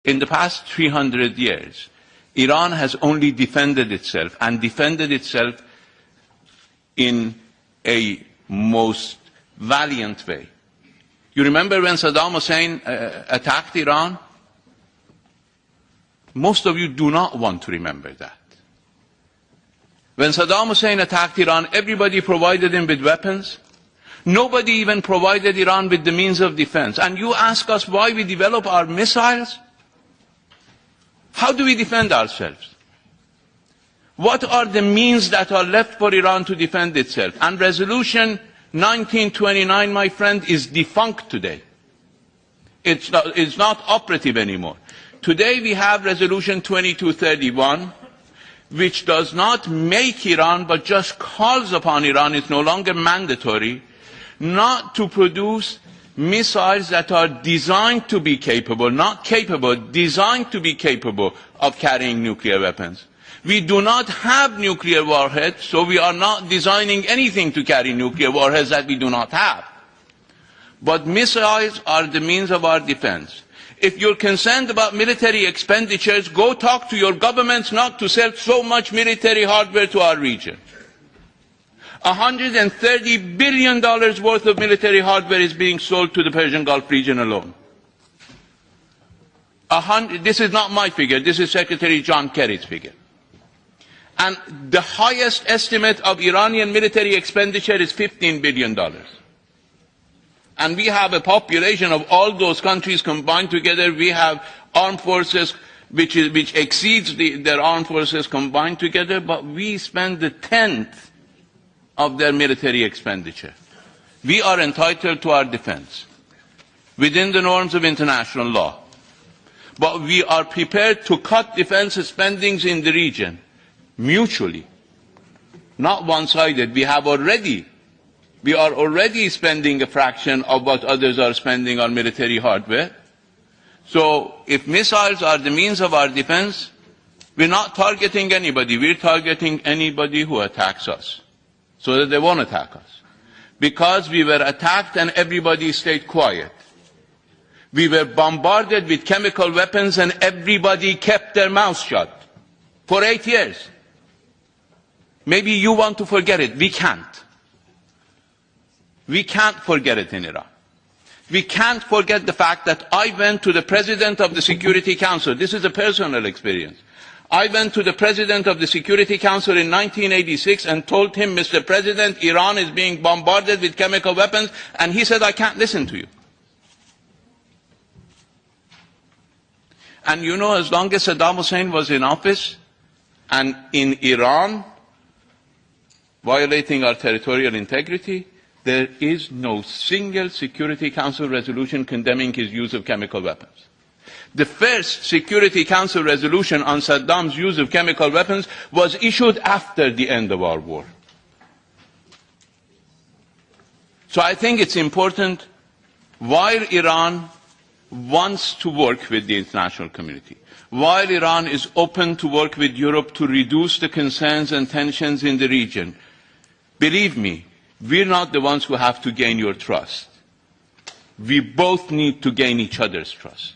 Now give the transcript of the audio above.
In the past 300 years, Iran has only defended itself, and defended itself in a most valiant way. You remember when Saddam Hussein attacked Iran? Most of you do not want to remember that. When Saddam Hussein attacked Iran, everybody provided him with weapons. Nobody even provided Iran with the means of defense. And you ask us why we develop our missiles? How do we defend ourselves? What are the means that are left for Iran to defend itself? And Resolution 1929, my friend, is defunct today. It's not operative anymore. Today we have Resolution 2231, which does not make Iran, but just calls upon Iran, it's no longer mandatory, not to produce missiles that are designed to be capable, not capable, designed to be capable of carrying nuclear weapons. We do not have nuclear warheads, so we are not designing anything to carry nuclear warheads that we do not have. But missiles are the means of our defense. If you're concerned about military expenditures, go talk to your governments not to sell so much military hardware to our region. $130 billion worth of military hardware is being sold to the Persian Gulf region alone. This is not my figure, this is Secretary John Kerry's figure. And the highest estimate of Iranian military expenditure is $15 billion. And we have a population of all those countries combined together. We have armed forces which exceeds their armed forces combined together, but we spend the 10th of their military expenditure. We are entitled to our defense within the norms of international law. But we are prepared to cut defense spending in the region mutually, not one-sided. We are already spending a fraction of what others are spending on military hardware. So if missiles are the means of our defense, we're not targeting anybody. We're targeting anybody who attacks us, so that they won't attack us. Because we were attacked and everybody stayed quiet. We were bombarded with chemical weapons and everybody kept their mouths shut for 8 years. Maybe you want to forget it. We can't. We can't forget it in Iran. We can't forget the fact that I went to the President of the Security Council. This is a personal experience. I went to the President of the Security Council in 1986 and told him, Mr. President, Iran is being bombarded with chemical weapons, and he said, I can't listen to you. And you know, as long as Saddam Hussein was in office and in Iran, violating our territorial integrity, there is no single Security Council resolution condemning his use of chemical weapons. The first Security Council resolution on Saddam's use of chemical weapons was issued after the end of our war. So I think it's important, while Iran wants to work with the international community, while Iran is open to work with Europe to reduce the concerns and tensions in the region, believe me, we're not the ones who have to gain your trust. We both need to gain each other's trust.